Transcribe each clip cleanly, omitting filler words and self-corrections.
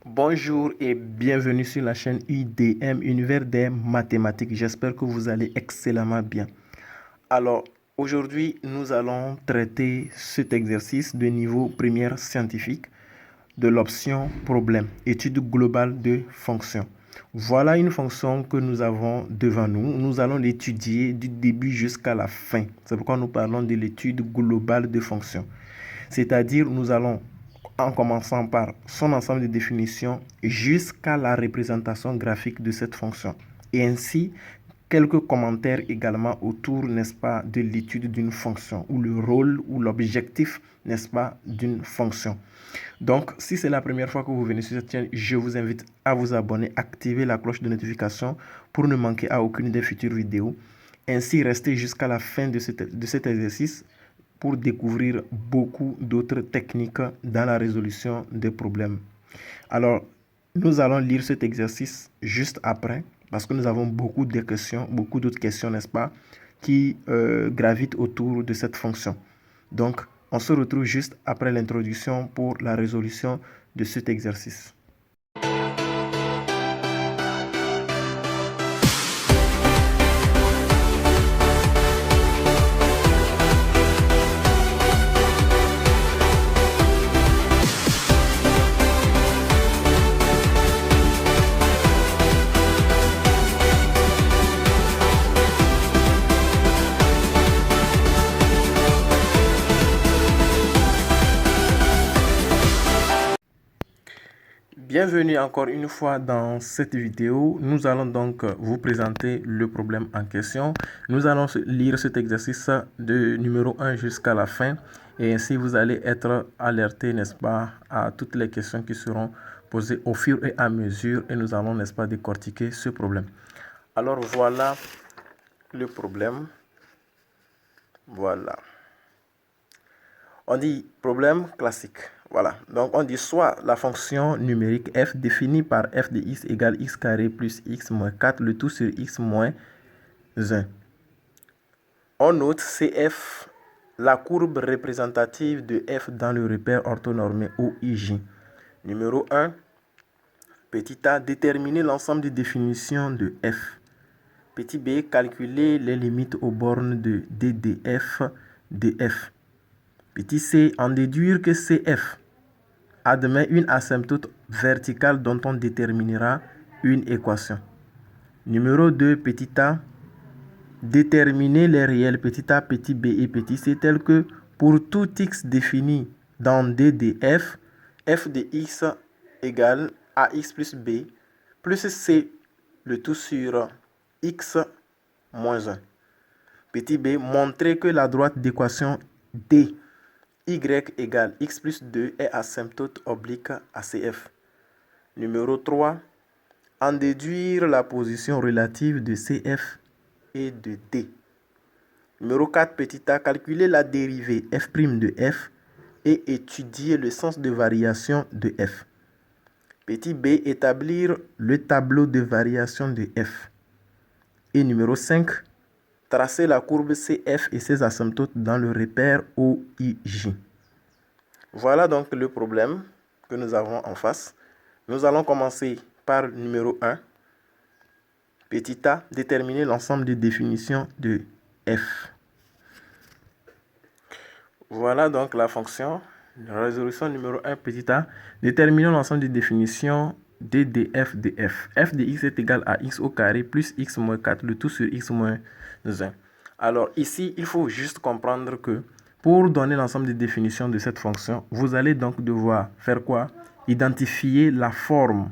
Bonjour et bienvenue sur la chaîne UDM, Univers des mathématiques. J'espère que vous allez excellemment bien. Alors, aujourd'hui, nous allons traiter cet exercice de niveau première scientifique de l'option problème, étude globale de fonctions. Voilà une fonction que nous avons devant nous. Nous allons l'étudier du début jusqu'à la fin. C'est pourquoi nous parlons de l'étude globale de fonctions. C'est-à-dire, nous allons en commençant par son ensemble de définitions jusqu'à la représentation graphique de cette fonction. Et ainsi, quelques commentaires également autour, n'est-ce pas, de l'étude d'une fonction ou le rôle ou l'objectif, n'est-ce pas, d'une fonction. Donc, si c'est la première fois que vous venez sur cette chaîne, je vous invite à vous abonner, activer la cloche de notification pour ne manquer à aucune des futures vidéos. Ainsi, restez jusqu'à la fin de cet exercice pour découvrir beaucoup d'autres techniques dans la résolution des problèmes. Alors, nous allons lire cet exercice juste après, parce que nous avons beaucoup de questions, beaucoup d'autres questions, n'est-ce pas, qui gravitent autour de cette fonction. Donc, on se retrouve juste après l'introduction pour la résolution de cet exercice. Bienvenue encore une fois dans cette vidéo. Nous allons donc vous présenter le problème en question. Nous allons lire cet exercice de numéro 1 jusqu'à la fin. Et ainsi, vous allez être alerté, n'est-ce pas, à toutes les questions qui seront posées au fur et à mesure. Et nous allons, n'est-ce pas, décortiquer ce problème. Alors, voilà le problème. Voilà. On dit problème classique. Voilà. Donc, on dit soit la fonction numérique f définie par f de x égale x carré plus x moins 4, le tout sur x moins 1. On note CF, la courbe représentative de f dans le repère orthonormé OIJ. Numéro 1, petit a, déterminer l'ensemble des définitions de f. Petit b, calculer les limites aux bornes de DDF df. Petit c, en déduire que CF admet une asymptote verticale dont on déterminera une équation. Numéro 2, petit a, déterminer les réels petit a, petit b et petit c tels que pour tout x défini dans D de f de x égale ax plus b plus c, le tout sur x moins 1. Petit b, montrer que la droite d'équation D y égale x plus 2 est asymptote oblique à CF. Numéro 3. En déduire la position relative de CF et de D. Numéro 4. Petit a. Calculer la dérivée f' de f et étudier le sens de variation de f. Petit b. Établir le tableau de variation de f. Et numéro 5. Tracer la courbe CF et ses asymptotes dans le repère OIJ. Voilà donc le problème que nous avons en face. Nous allons commencer par le numéro 1. Petit a, déterminer l'ensemble des définitions de f. Voilà donc la fonction. Résolution numéro 1, petit a, déterminons l'ensemble des définitions de df de f. F de x est égal à x au carré plus x moins 4, le tout sur x moins 1. Alors ici, il faut juste comprendre que pour donner l'ensemble des définitions de cette fonction, vous allez donc devoir faire quoi? Identifier la forme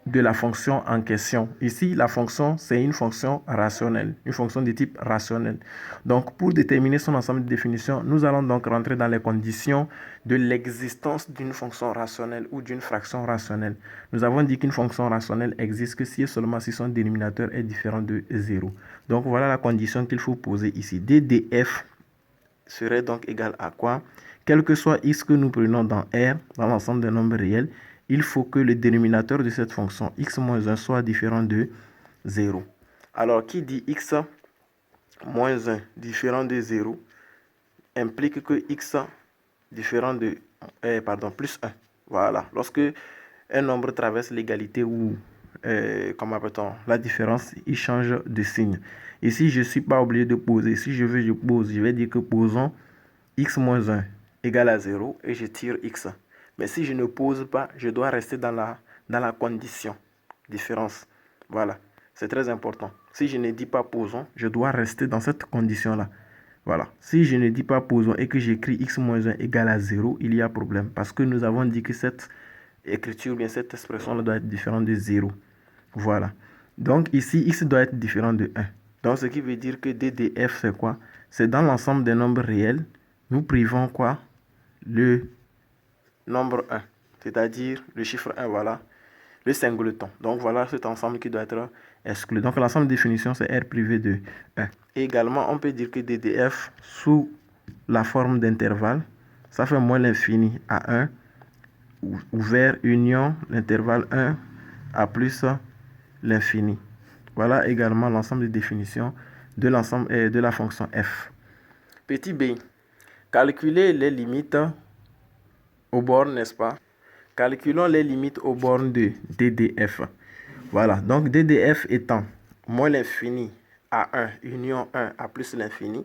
de la fonction en question. Ici, la fonction, c'est une fonction rationnelle, une fonction de type rationnel. Donc, pour déterminer son ensemble de définitions, nous allons donc rentrer dans les conditions de l'existence d'une fonction rationnelle ou d'une fraction rationnelle. Nous avons dit qu'une fonction rationnelle existe que si et seulement si son dénominateur est différent de 0. Donc, voilà la condition qu'il faut poser ici. DDF serait donc égal à quoi? Quel que soit x que nous prenons dans R, dans l'ensemble des nombres réels, il faut que le dénominateur de cette fonction x moins 1 soit différent de 0. Alors, qui dit x moins 1 différent de 0 implique que x différent de plus 1. Voilà. Lorsque un nombre traverse l'égalité ou, comment appelle-t-on, la différence, il change de signe. Ici, je ne suis pas obligé de poser. Si je veux, je pose. Je vais dire que posons x moins 1 égale à 0 et je tire x. Mais si je ne pose pas, je dois rester dans la condition différence. Voilà, c'est très important. Si je ne dis pas posons, je dois rester dans cette condition-là. Voilà, si je ne dis pas posons et que j'écris x moins 1 égale à 0, il y a problème. Parce que nous avons dit que cette écriture, bien cette expression doit être différente de 0. Voilà. Donc ici, x doit être différent de 1. Donc ce qui veut dire que DDF, c'est quoi? C'est dans l'ensemble des nombres réels, nous privons quoi? Le nombre 1, c'est-à-dire le chiffre 1, voilà, le singleton. Donc voilà cet ensemble qui doit être exclu. Donc l'ensemble de définition, c'est R privé de 1. Et également, on peut dire que DDF sous la forme d'intervalle, ça fait moins l'infini à 1, ouvert, union, l'intervalle 1 à plus l'infini. Voilà également l'ensemble de définitions de l'ensemble et de la fonction f. Petit b, calculer les limites aux bornes, n'est-ce pas? Calculons les limites aux bornes de DDF. Voilà, donc DDF étant moins l'infini à 1, union 1 à plus l'infini,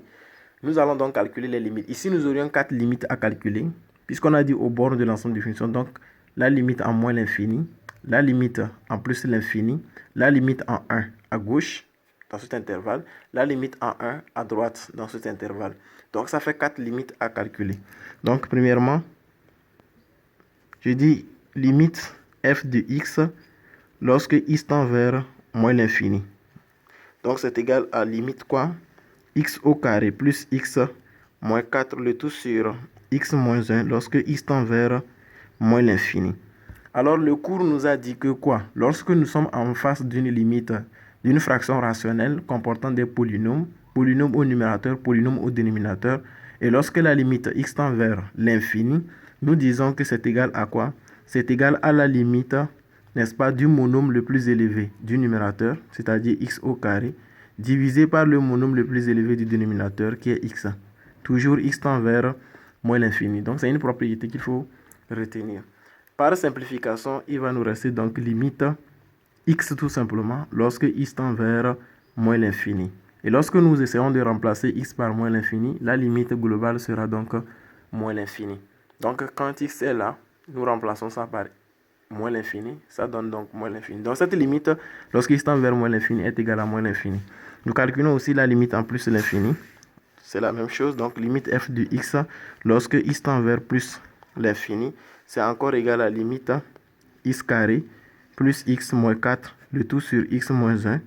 nous allons donc calculer les limites. Ici, nous aurions 4 limites à calculer, puisqu'on a dit aux bornes de l'ensemble de définition. Donc, la limite en moins l'infini, la limite en plus l'infini, la limite en 1 à gauche, dans cet intervalle, la limite en 1 à droite, dans cet intervalle. Donc, ça fait 4 limites à calculer. Donc, premièrement, je dis limite f de x lorsque x tend vers moins l'infini. Donc, c'est égal à limite quoi? X au carré plus x moins 4, le tout sur x moins 1 lorsque x tend vers moins l'infini. Alors, le cours nous a dit que quoi? Lorsque nous sommes en face d'une limite, d'une fraction rationnelle comportant des polynômes, polynôme au numérateur, polynôme au dénominateur, et lorsque la limite x tend vers l'infini, nous disons que c'est égal à quoi? C'est égal à la limite, n'est-ce pas, du monôme le plus élevé du numérateur, c'est-à-dire x au carré, divisé par le monôme le plus élevé du dénominateur, qui est x. Toujours x tend vers moins l'infini. Donc, c'est une propriété qu'il faut retenir. Par simplification, il va nous rester donc limite x tout simplement lorsque x tend vers moins l'infini. Et lorsque nous essayons de remplacer x par moins l'infini, la limite globale sera donc moins l'infini. Donc, quand x est là, nous remplaçons ça par moins l'infini, ça donne donc moins l'infini. Donc, cette limite, lorsque x tend vers moins l'infini, est égale à moins l'infini. Nous calculons aussi la limite en plus l'infini. C'est la même chose. Donc, limite f de x, lorsque x tend vers plus l'infini, c'est encore égal à limite x carré plus x moins 4, le tout sur x moins 1,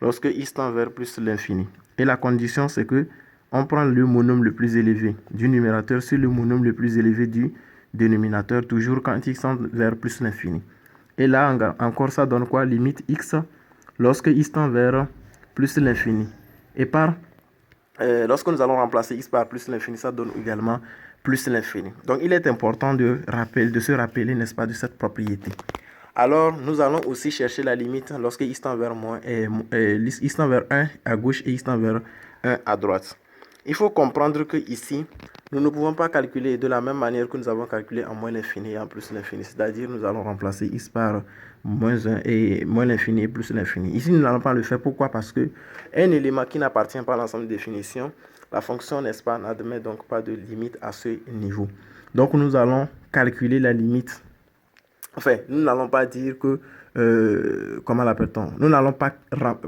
lorsque x tend vers plus l'infini. Et la condition, c'est que on prend le monôme le plus élevé du numérateur sur le monôme le plus élevé du dénominateur, toujours quand x tend vers plus l'infini. Et là, encore, ça donne quoi? Limite x lorsque x tend vers plus l'infini. Et lorsque nous allons remplacer x par plus l'infini, ça donne également plus l'infini. Donc, il est important de se rappeler, n'est-ce pas, de cette propriété. Alors, nous allons aussi chercher la limite lorsque x tend vers moins, x tend vers 1 à gauche et x tend vers 1 à droite. Il faut comprendre que ici, nous ne pouvons pas calculer de la même manière que nous avons calculé en moins l'infini et en plus l'infini. C'est-à-dire, nous allons remplacer x par moins 1 et moins l'infini et plus l'infini. Ici, nous n'allons pas le faire. Pourquoi? Parce que un élément qui n'appartient pas à l'ensemble de définitions, la fonction, n'est-ce pas, n'admet donc pas de limite à ce niveau. Donc, nous allons calculer la limite. Enfin, nous n'allons pas dire que, comment l'appelle-t-on? Nous n'allons pas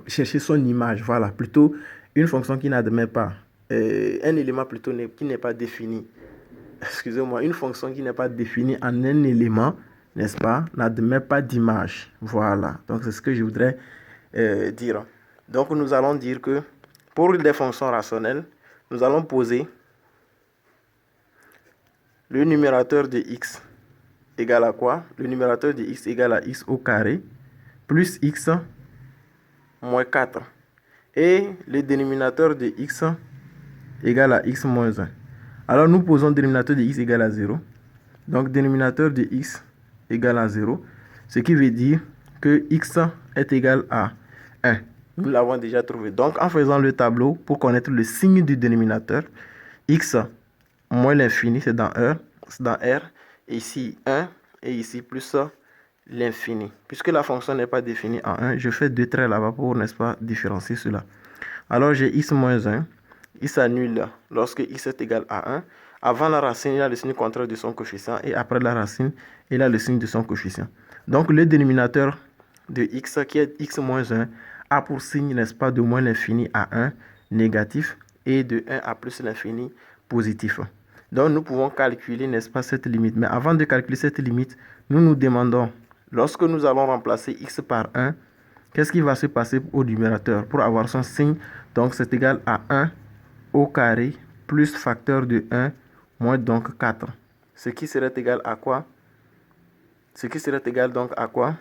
chercher son image, voilà. Plutôt, une fonction qui n'admet pas, un élément plutôt qui n'est pas défini. Excusez-moi, une fonction qui n'est pas définie en un élément, n'est-ce pas, n'admet pas d'image. Voilà, donc c'est ce que je voudrais dire. Donc, nous allons dire que pour des fonctions rationnelles, nous allons poser le numérateur de x égale à quoi? Le numérateur de x égale à x au carré plus x moins 4. Et le dénominateur de x égale à x moins 1. Alors, nous posons le dénominateur de x égale à 0. Donc, dénominateur de x égale à 0. Ce qui veut dire que x est égal à 1. Nous l'avons déjà trouvé. Donc, en faisant le tableau, pour connaître le signe du dénominateur, x moins l'infini, c'est dans R. Et ici 1. Et ici plus l'infini. Puisque la fonction n'est pas définie en 1, je fais 2 traits là-bas pour, n'est-ce pas, différencier cela. Alors j'ai x moins 1, il s'annule lorsque x est égal à 1. Avant la racine, il a le signe contraire de son coefficient et après la racine, il a le signe de son coefficient. Donc le dénominateur de x, qui est x moins 1, a pour signe, n'est-ce pas, de moins l'infini à 1, négatif, et de 1 à plus l'infini, positif. Donc nous pouvons calculer, n'est-ce pas, cette limite. Mais avant de calculer cette limite, nous nous demandons, lorsque nous allons remplacer x par 1, qu'est-ce qui va se passer au numérateur pour avoir son signe? Donc c'est égal à 1 au carré plus facteur de 1 moins donc 4. Ce qui serait égal à quoi? Ce qui serait égal donc à quoi?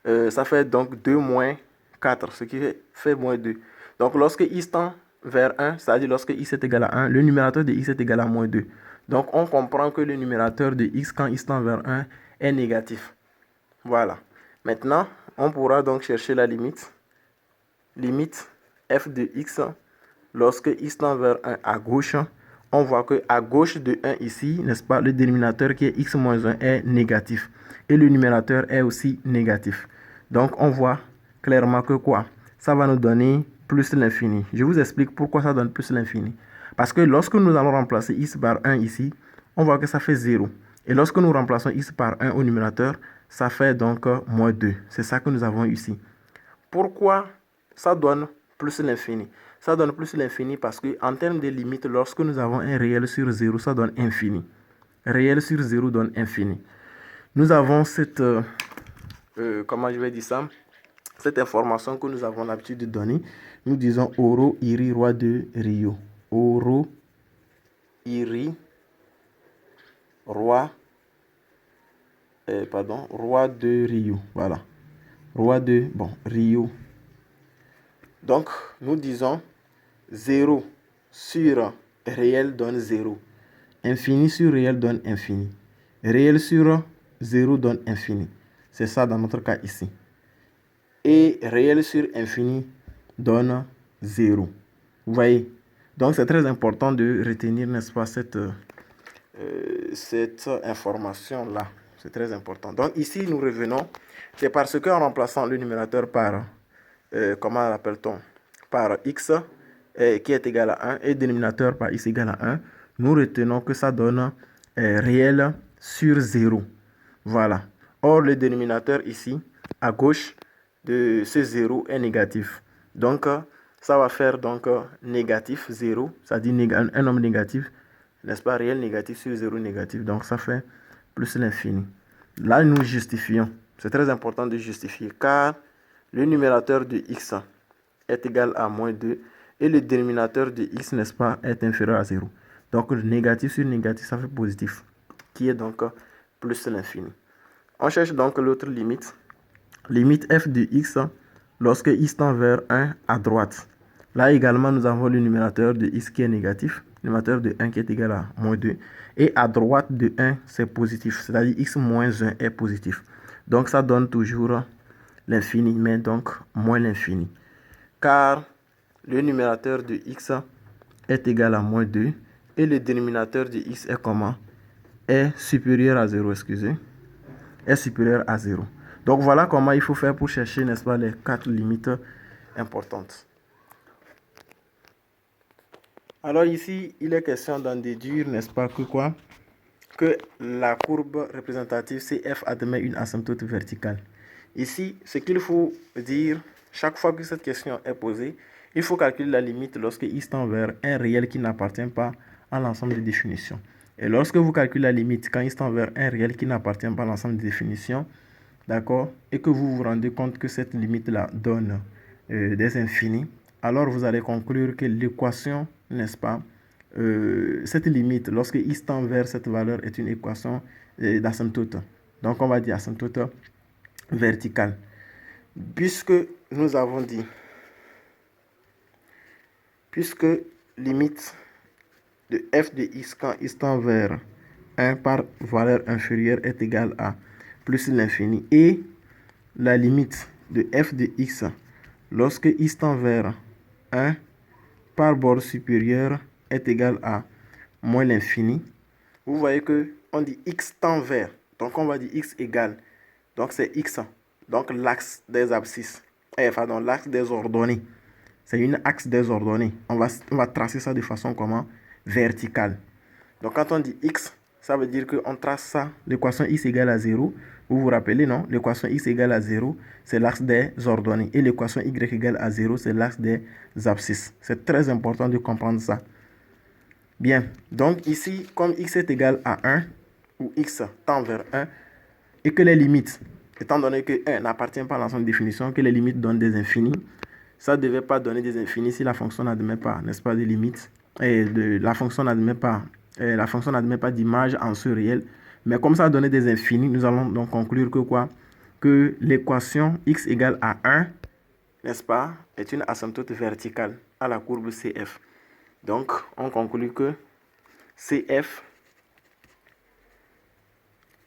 Ça fait donc 2 moins 4, ce qui fait moins 2. Donc lorsque x tend vers 1, c'est-à-dire lorsque x est égal à 1, le numérateur de x est égal à moins 2. Donc on comprend que le numérateur de x, quand x tend vers 1, est négatif. Voilà. Maintenant, on pourra donc chercher la limite. Limite f de x, lorsque x tend vers 1 à gauche, on voit que à gauche de 1 ici, n'est-ce pas, le dénominateur qui est x moins 1 est négatif. Et le numérateur est aussi négatif. Donc on voit clairement que quoi? Ça va nous donner plus l'infini. Je vous explique pourquoi ça donne plus l'infini. Parce que lorsque nous allons remplacer x par 1 ici, on voit que ça fait 0. Et lorsque nous remplaçons x par 1 au numérateur, ça fait donc moins 2. C'est ça que nous avons ici. Pourquoi ça donne plus l'infini? Ça donne plus l'infini parce qu'en termes de limite, lorsque nous avons un réel sur 0, ça donne infini. Réel sur 0 donne infini. Nous avons cette, comment je vais dire ça? Cette information que nous avons l'habitude de donner. Nous disons Oro, Iri, roi de Rio. Oro, Iri, roi, roi de Rio. Voilà. Roi de, Rio. Donc, nous disons 0 sur réel donne 0. Infini sur réel donne infini. Réel sur 0 donne infini. C'est ça dans notre cas ici. Et réel sur infini donne 0. Vous voyez? Donc, c'est très important de retenir, n'est-ce pas, cette information-là. C'est très important. Donc, ici, nous revenons. C'est parce qu'en remplaçant le numérateur par, comment l'appelle-t-on? Par x, qui est égal à 1, et dénominateur par x égal à 1, nous retenons que ça donne réel sur 0. Voilà. Or, le dénominateur ici, à gauche de ce 0 est négatif. Donc, ça va faire donc négatif 0, c'est-à-dire un nombre négatif, n'est-ce pas, réel négatif sur 0 négatif. Donc, ça fait plus l'infini. Là, nous justifions. C'est très important de justifier, car le numérateur de x est égal à moins 2 et le dénominateur de x, n'est-ce pas, est inférieur à 0. Donc, négatif sur négatif, ça fait positif, qui est donc plus l'infini. On cherche donc l'autre limite. Limite f de x lorsque x tend vers 1 à droite. Là également, nous avons le numérateur de x qui est négatif, le numérateur de 1 qui est égal à moins 2. Et à droite de 1, c'est positif, c'est-à-dire x moins 1 est positif. Donc ça donne toujours l'infini, mais donc moins l'infini. Car le numérateur de x est égal à moins 2 et le dénominateur de x est comment? Est supérieur à 0, excusez. Est supérieur à 0. Donc voilà comment il faut faire pour chercher, n'est-ce pas, les 4 limites importantes. Alors ici, il est question d'en déduire, n'est-ce pas, que quoi? Que la courbe représentative CF admet une asymptote verticale. Ici, ce qu'il faut dire, chaque fois que cette question est posée, il faut calculer la limite lorsque x tend vers un réel qui n'appartient pas à l'ensemble des définitions. Et lorsque vous calculez la limite quand x tend vers un réel qui n'appartient pas à l'ensemble des définitions, d'accord, et que vous vous rendez compte que cette limite-là donne des infinis, alors vous allez conclure que l'équation, n'est-ce pas, cette limite, lorsque x tend vers cette valeur, est une équation d'asymptote. Donc on va dire asymptote verticale. Puisque nous avons dit, puisque limite de f de x quand x tend vers 1 par valeur inférieure est égale à plus l'infini, et la limite de f de x lorsque x tend vers 1 par bord supérieur est égal à moins l'infini, vous voyez que on dit x tend vers, donc on va dire x égale Donc c'est x. Donc l'axe des abscisses. Pardon, l'axe des ordonnées. C'est une axe des ordonnées. On va tracer ça de façon comment? Verticale. Donc quand on dit x, ça veut dire qu'on trace ça, l'équation x égale à 0. Vous vous rappelez, non? L'équation x égale à 0, c'est l'axe des ordonnées. Et l'équation y égale à 0, c'est l'axe des abscisses. C'est très important de comprendre ça. Bien, donc ici, comme x est égal à 1, ou x tend vers 1, et que les limites, étant donné que 1 n'appartient pas à l'ensemble de définition, que les limites donnent des infinis, ça ne devait pas donner des infinis si la fonction n'admet pas, n'est-ce pas, des limites. Et la fonction n'admet pas d'image en ce réel. Mais comme ça a donné des infinis, nous allons donc conclure que quoi? Que l'équation x égale à 1, n'est-ce pas, est une asymptote verticale à la courbe CF. Donc, on conclut que CF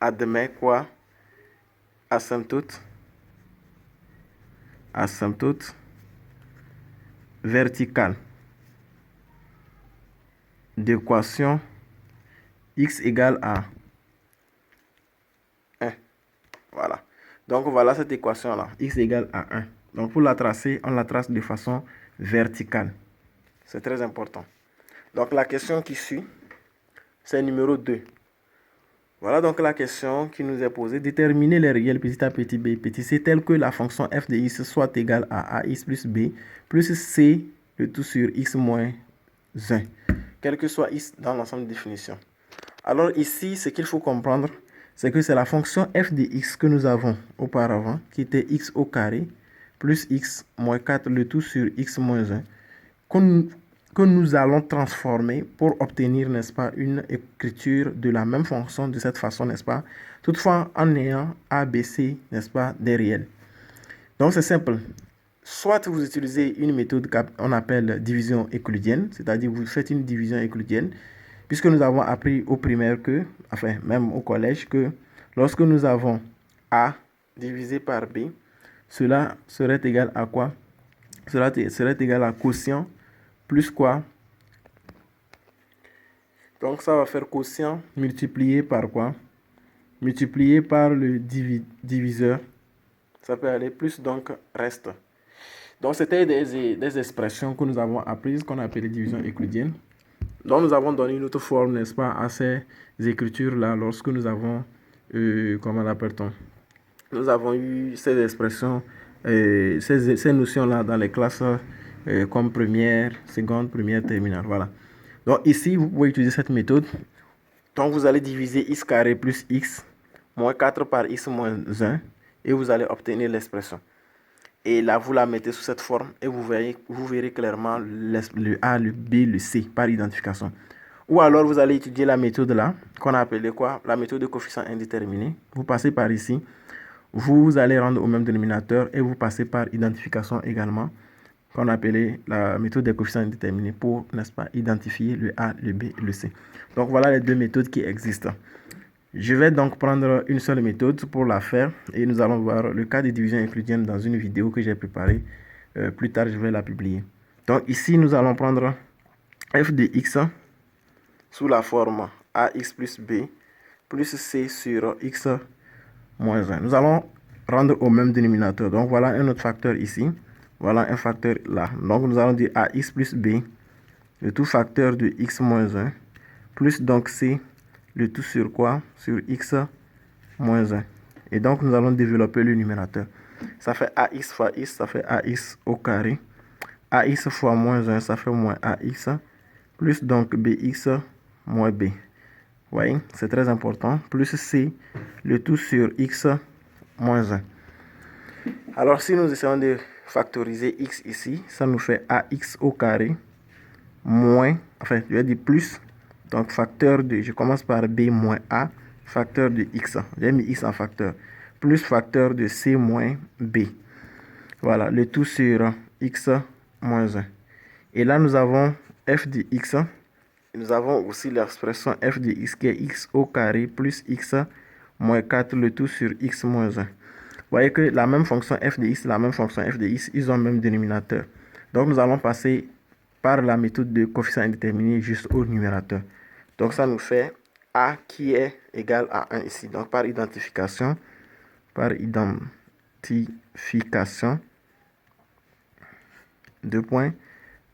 admet quoi? Asymptote verticale d'équation x égale à 1. Voilà. Donc, voilà cette équation-là. X égale à 1. Donc, pour la tracer, on la trace de façon verticale. C'est très important. Donc, la question qui suit, c'est numéro 2. Voilà donc la question qui nous est posée. Déterminer les réels petit a petit b petit c tel que la fonction f de x soit égale à ax plus b plus c le tout sur x moins 1. Quel que soit x dans l'ensemble de définition. Alors ici, ce qu'il faut comprendre, c'est que c'est la fonction f de x que nous avons auparavant, qui était x au carré plus x moins 4 le tout sur x moins 1, que nous allons transformer pour obtenir, n'est-ce pas, une écriture de la même fonction de cette façon, n'est-ce pas, toutefois en ayant a, b, c, n'est-ce pas, des réels. Donc c'est simple. Soit vous utilisez une méthode qu'on appelle division euclidienne, c'est-à-dire vous faites une division euclidienne, puisque nous avons appris au primaire que, enfin même au collège, que lorsque nous avons a divisé par b, cela serait égal à quoi? Cela serait égal à quotient plus quoi? Donc ça va faire quotient multiplié par quoi? Multiplié par le diviseur. Ça peut aller plus, donc reste. Donc c'était des expressions que nous avons apprises, qu'on appelle division euclidienne. Donc nous avons donné une autre forme, n'est-ce pas, à ces écritures-là lorsque nous avons, comment l'appelle-t-on? Nous avons eu ces expressions, ces notions-là dans les classes comme première, seconde, première, terminale. Voilà. Donc ici, vous pouvez utiliser cette méthode. Donc vous allez diviser x carré plus x moins 4 par x moins 1 et vous allez obtenir l'expression. Et là, vous la mettez sous cette forme et vous verrez clairement le A, le B, le C par identification. Ou alors, vous allez étudier la méthode là, qu'on a appelée quoi? La méthode de coefficient indéterminé. Vous passez par ici. Vous allez rendre au même dénominateur et vous passez par identification également, qu'on a appelé la méthode des coefficients indéterminés pour, n'est-ce pas, identifier le A, le B et le C. Donc, voilà les deux méthodes qui existent. Je vais donc prendre une seule méthode pour la faire et nous allons voir le cas de division euclidienne dans une vidéo que j'ai préparée. Plus tard, je vais la publier. Donc ici, nous allons prendre f de x sous la forme ax plus b plus c sur x moins 1. Nous allons rendre au même dénominateur. Donc voilà un autre facteur ici. Voilà un facteur là. Donc nous allons dire ax plus b, le tout facteur de x moins 1, plus donc c, le tout sur quoi? Sur x moins 1. Et donc, nous allons développer le numérateur. Ça fait ax fois x, ça fait ax au carré. Ax fois moins 1, ça fait moins ax. Plus donc bx moins b. Vous voyez, c'est très important. Plus c, le tout sur x moins 1. Alors, si nous essayons de factoriser x ici, ça nous fait ax au carré moins, enfin, je vais dire plus. Donc, facteur de, je commence par b moins a, facteur de x. J'ai mis x en facteur. Plus facteur de c moins b. Voilà, le tout sur x moins 1. Et là, nous avons f de x. Nous avons aussi l'expression f de x qui est x au carré plus x moins 4, le tout sur x moins 1. Vous voyez que la même fonction f de x, la même fonction f de x, ils ont le même dénominateur. Donc, nous allons passer par la méthode de coefficient indéterminé juste au numérateur. Donc ça nous fait a qui est égal à 1 ici. Donc par identification, par identification. 2 points.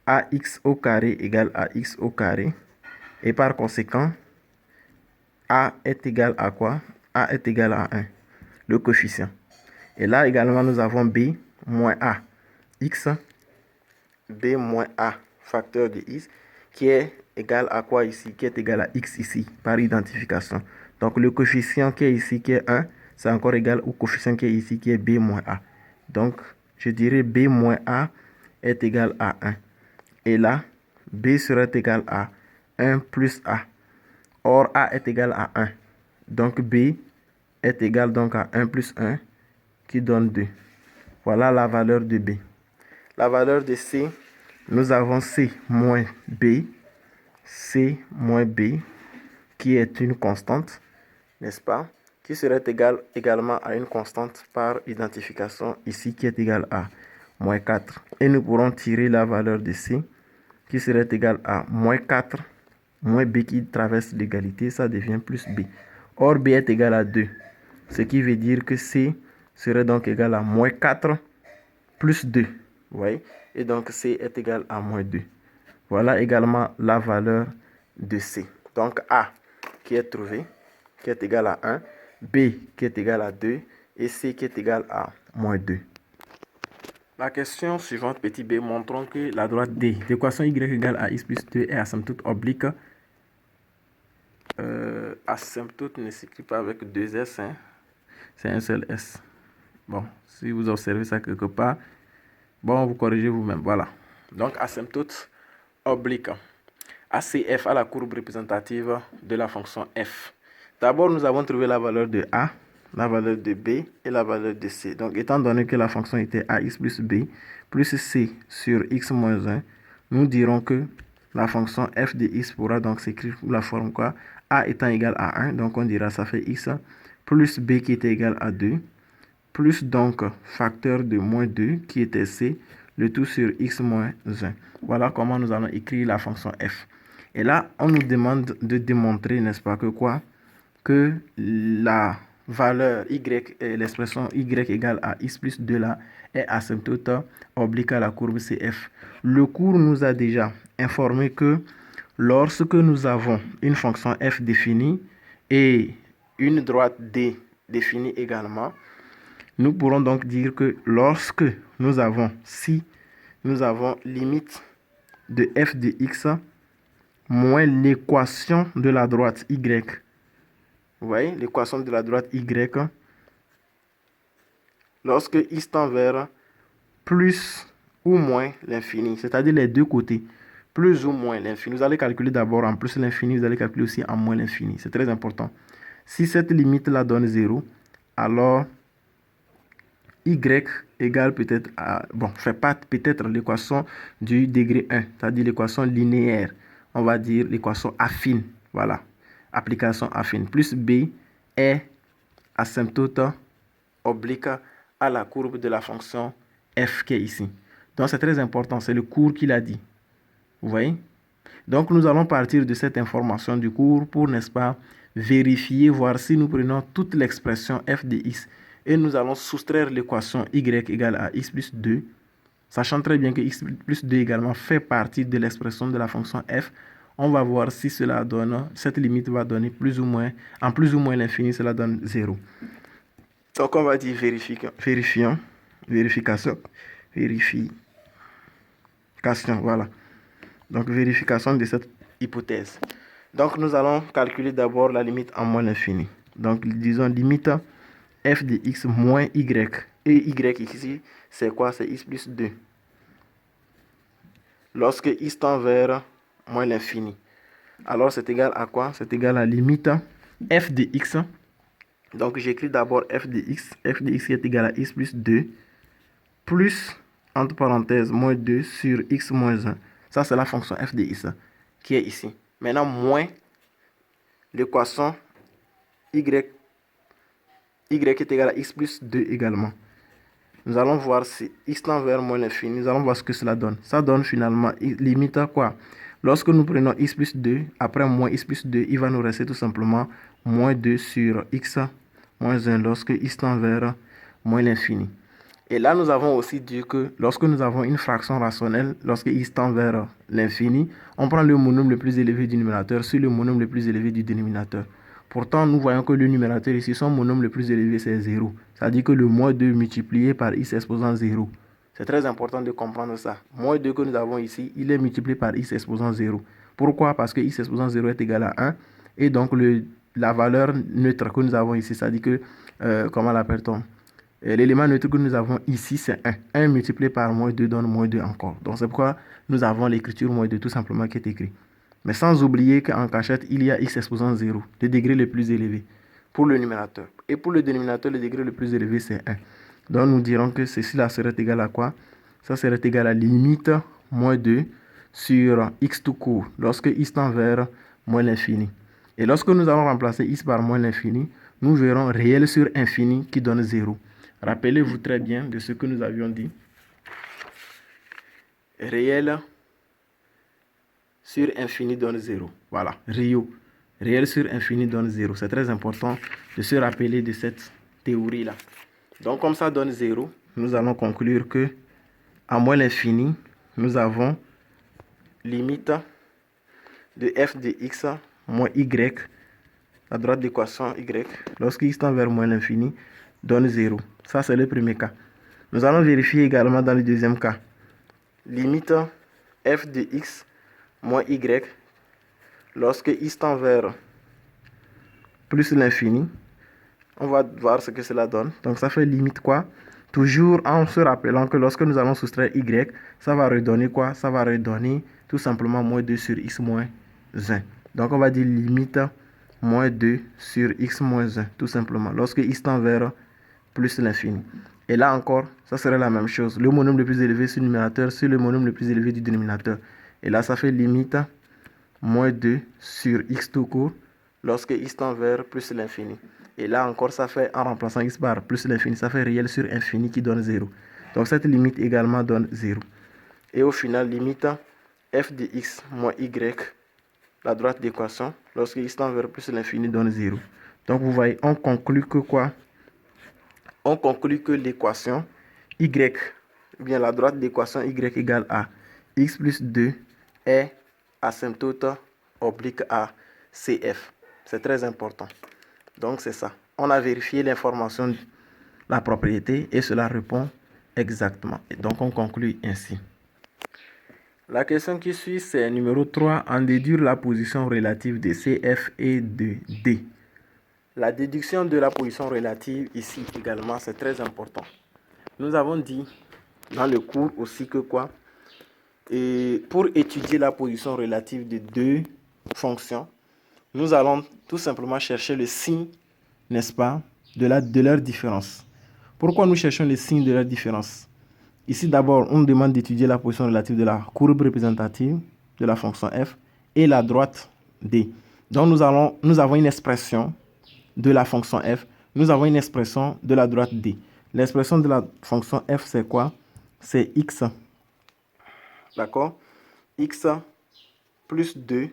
Ax au carré égale ax au carré. Et par conséquent, a est égal à quoi? A est égal à 1, le coefficient. Et là également, nous avons b moins a. X, b moins a, facteur de x, qui est égal à quoi ici? Qui est égal à x ici, par identification. Donc le coefficient qui est ici, qui est 1, c'est encore égal au coefficient qui est ici, qui est b moins a. Donc, je dirais b moins a est égal à 1. Et là, b serait égal à 1 plus a. Or, a est égal à 1. Donc, b est égal donc à 1 plus 1, qui donne 2. Voilà la valeur de b. La valeur de c, nous avons c moins b, qui est une constante, n'est-ce pas? Qui serait égal également à une constante par identification ici, qui est égale à moins 4. Et nous pourrons tirer la valeur de c, qui serait égale à moins 4, moins b qui traverse l'égalité, ça devient plus b. Or, b est égal à 2, ce qui veut dire que c serait donc égal à moins 4 plus 2. Vous voyez? Et donc, c est égal à moins 2. Voilà également la valeur de c. Donc, a qui est trouvé, qui est égal à 1, b qui est égal à 2 et c qui est égal à moins 2. La question suivante, petit b, montrons que la droite D, l'équation y égale à x plus 2 est asymptote oblique. Asymptote ne s'écrit pas avec 2 S, hein. C'est un seul S. Bon, si vous observez ça quelque part, bon, vous corrigez vous-même. Voilà. Donc, asymptote oblique. ACF à la courbe représentative de la fonction f. D'abord, nous avons trouvé la valeur de a, la valeur de b et la valeur de c. Donc, étant donné que la fonction était ax plus b plus c sur x moins 1, nous dirons que la fonction f de x pourra donc s'écrire sous la forme quoi? A étant égal à 1, donc on dira ça fait x plus b qui était égal à 2, plus donc facteur de moins 2 qui était c, le tout sur x moins 1. Voilà comment nous allons écrire la fonction f. Et là, on nous demande de démontrer, n'est-ce pas, que quoi? Que la valeur y, l'expression y égale à x plus 2 là, est asymptote oblique à la courbe CF. Le cours nous a déjà informé que lorsque nous avons une fonction f définie et une droite D définie également, nous pourrons donc dire que lorsque nous avons, si nous avons limite de f de x moins l'équation de la droite y. Vous voyez, l'équation de la droite y, lorsque x tend vers plus ou moins l'infini, c'est-à-dire les deux côtés, plus ou moins l'infini. Vous allez calculer d'abord en plus l'infini, vous allez calculer aussi en moins l'infini. C'est très important. Si cette limite-là donne 0, alors y égale peut-être à, bon, fait pas peut-être l'équation du degré 1, c'est-à-dire l'équation linéaire. On va dire l'équation affine. Voilà. Application affine. Plus b est asymptote oblique à la courbe de la fonction f qui est ici. Donc c'est très important. C'est le cours qui l'a dit. Vous voyez? Donc nous allons partir de cette information du cours pour, n'est-ce pas, vérifier, voir si nous prenons toute l'expression f de x et nous allons soustraire l'équation y égale à x plus 2, sachant très bien que x plus 2 également fait partie de l'expression de la fonction f. On va voir si cela donne, cette limite va donner plus ou moins, en plus ou moins l'infini, cela donne 0. Donc on va dire vérification, voilà. Donc vérification de cette hypothèse. Donc nous allons calculer d'abord la limite en moins l'infini. Donc disons limite f de x moins y. Et y ici, c'est quoi? C'est x plus 2. Lorsque x tend vers moins l'infini. Alors c'est égal à quoi? C'est égal à limite f de x. Donc j'écris d'abord f de x. F de x est égal à x plus 2. Plus, entre parenthèses, moins 2 sur x moins 1. Ça c'est la fonction f de x qui est ici. Maintenant moins l'équation y est égal à x plus 2 également. Nous allons voir si x tend vers moins l'infini. Nous allons voir ce que cela donne. Ça donne finalement limite à quoi? Lorsque nous prenons x plus 2, après moins x plus 2, il va nous rester tout simplement moins 2 sur x moins 1 lorsque x tend vers moins l'infini. Et là, nous avons aussi dit que lorsque nous avons une fraction rationnelle, lorsque x tend vers l'infini, on prend le monome le plus élevé du numérateur sur le monome le plus élevé du dénominateur. Pourtant, nous voyons que le numérateur ici, son monome le plus élevé, c'est 0. C'est-à-dire que le moins 2 multiplié par x exposant 0. C'est très important de comprendre ça. Moins 2 que nous avons ici, il est multiplié par x exposant 0. Pourquoi? Parce que x exposant 0 est égal à 1. Et donc, la valeur neutre que nous avons ici, c'est-à-dire que, comment l'appelle-t-on? L'élément neutre que nous avons ici, c'est 1. 1 multiplié par moins 2 donne moins 2 encore. Donc, c'est pourquoi nous avons l'écriture moins 2 tout simplement qui est écrit. Mais sans oublier qu'en cachette, il y a x exposant 0, le degré le plus élevé pour le numérateur. Et pour le dénominateur, le degré le plus élevé, c'est 1. Donc, nous dirons que ceci là serait égal à quoi? Ça serait égal à limite moins 2 sur x tout court, lorsque x tend vers moins l'infini. Et lorsque nous allons remplacer x par moins l'infini, nous verrons réel sur infini qui donne 0. Rappelez-vous très bien de ce que nous avions dit. Réel sur infini donne 0. Voilà, Rio. Réel sur infini donne 0. C'est très important de se rappeler de cette théorie-là. Donc, comme ça donne 0, nous allons conclure que à moins l'infini, nous avons limite de f de x moins y, la droite d'équation y, lorsque x tend vers moins l'infini, donne 0. Ça, c'est le premier cas. Nous allons vérifier également dans le deuxième cas. Limite f de x moins y, lorsque x tend vers plus l'infini. On va voir ce que cela donne. Donc, ça fait limite quoi? Toujours en se rappelant que lorsque nous allons soustraire y, ça va redonner quoi? Ça va redonner tout simplement moins 2 sur x moins 1. Donc, on va dire limite moins 2 sur x moins 1, tout simplement, lorsque x tend vers plus l'infini. Et là encore, ça serait la même chose. Le monome le plus élevé sur le numérateur sur le monome le plus élevé du dénominateur. Et là, ça fait limite moins 2 sur x tout court, lorsque x tend vers plus l'infini. Et là encore, ça fait, en remplaçant x par plus l'infini, ça fait réel sur infini qui donne 0. Donc cette limite également donne 0. Et au final, limite f de x moins y, la droite d'équation, lorsque x tend vers plus l'infini donne 0. Donc vous voyez, on conclut que quoi? On conclut que l'équation y, ou bien la droite d'équation y égale à x plus 2 est asymptote oblique à CF. C'est très important. Donc c'est ça. On a vérifié l'information, la propriété, et cela répond exactement. Et donc on conclut ainsi. La question qui suit, c'est numéro 3. En déduire la position relative de CF et de D. La déduction de la position relative ici également, c'est très important. Nous avons dit dans le cours aussi que quoi? Et pour étudier la position relative de deux fonctions, nous allons tout simplement chercher le signe, n'est-ce pas, de leur différence. Pourquoi nous cherchons le signe de leur différence? Ici, d'abord, on nous demande d'étudier la position relative de la courbe représentative de la fonction f et la droite d. Donc, nous avons une expression de la fonction f. Nous avons une expression de la droite d. L'expression de la fonction f, c'est quoi? C'est x. D'accord? X plus 2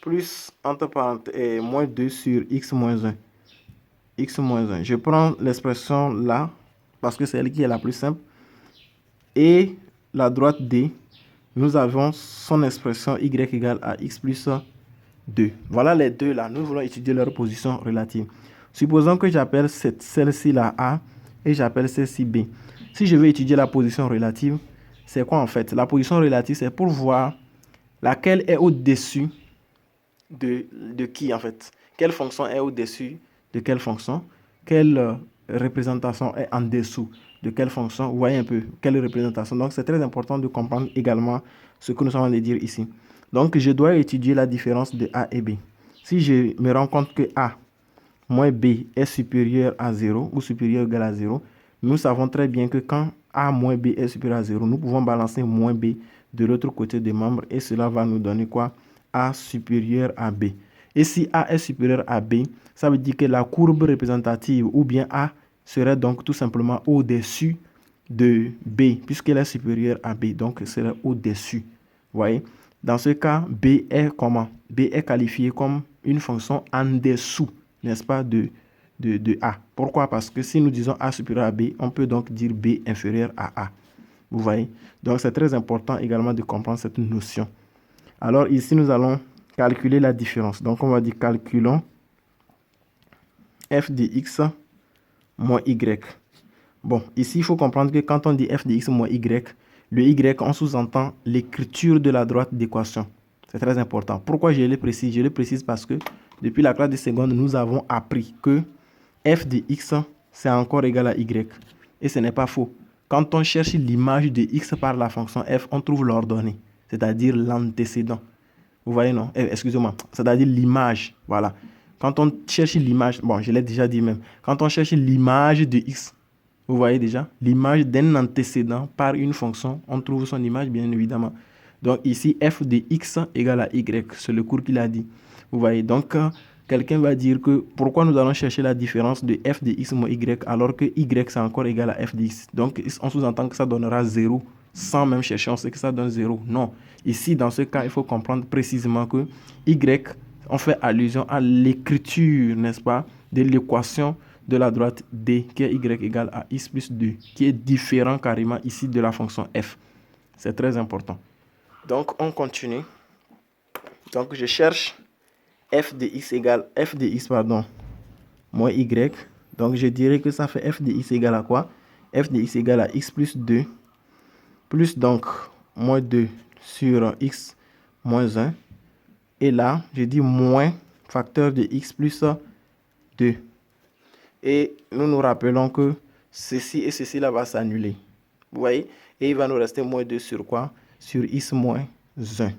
plus, entre parenthèses, moins 2 sur x moins 1. X moins 1. Je prends l'expression là, parce que c'est elle qui est la plus simple. Et la droite D, nous avons son expression y égale à x plus 2. Voilà les deux là. Nous voulons étudier leur position relative. Supposons que j'appelle celle-ci la A et j'appelle celle-ci B. Si je veux étudier la position relative, c'est quoi en fait? La position relative, c'est pour voir laquelle est au-dessus de qui en fait? Quelle fonction est au-dessus de quelle fonction? Quelle représentation est en dessous de quelle fonction? Vous voyez un peu quelle représentation. Donc c'est très important de comprendre également ce que nous sommes en train de dire ici. Donc je dois étudier la différence de A et B. Si je me rends compte que A moins B est supérieur à 0 ou supérieur ou égal à 0, nous savons très bien que quand A moins B est supérieur à 0, nous pouvons balancer moins B de l'autre côté des membres et cela va nous donner quoi? A supérieur à B. Et si A est supérieur à B, ça veut dire que la courbe représentative ou bien A serait donc tout simplement au-dessus de B, puisqu'elle est supérieure à B, donc elle serait au-dessus. Vous voyez? Dans ce cas, B est comment? B est qualifié comme une fonction en dessous, n'est-ce pas, de de A. Pourquoi? Parce que si nous disons A supérieur à B, on peut donc dire B inférieur à A. Vous voyez? Donc, c'est très important également de comprendre cette notion. Alors, ici, nous allons calculer la différence. Donc, on va dire calculons f de x moins y. Bon, ici, il faut comprendre que quand on dit f de x moins y, le y, on sous-entend l'écriture de la droite d'équation. C'est très important. Pourquoi je le précise? Je le précise parce que depuis la classe de seconde, nous avons appris que f de x, c'est encore égal à y. Et ce n'est pas faux. Quand on cherche l'image de x par la fonction f, on trouve l'ordonnée, c'est-à-dire l'antécédent. Vous voyez, non? Excusez-moi, c'est-à-dire l'image. Voilà. Quand on cherche l'image, bon, je l'ai déjà dit même, quand on cherche l'image de x, vous voyez déjà, l'image d'un antécédent par une fonction, on trouve son image, bien évidemment. Donc ici, f de x égale à y, c'est le cours qu'il a dit. Vous voyez, donc quelqu'un va dire que pourquoi nous allons chercher la différence de f de x moins y alors que y c'est encore égal à f de x. Donc on sous-entend que ça donnera 0 sans même chercher, on sait que ça donne 0. Non. Ici, dans ce cas, il faut comprendre précisément que y, on fait allusion à l'écriture, n'est-ce pas, de l'équation de la droite D, qui est y égale à x plus 2, qui est différent carrément ici de la fonction f. C'est très important. Donc, on continue. Donc, je cherche f de x égale moins y. Donc, je dirais que ça fait f de x égale à quoi? F de x égale à x plus 2, plus donc moins 2 sur x moins 1. Et là, je dis moins facteur de x plus 2. Et nous nous rappelons que ceci et ceci là va s'annuler. Vous voyez? Et il va nous rester moins 2 sur quoi? Sur x moins 1.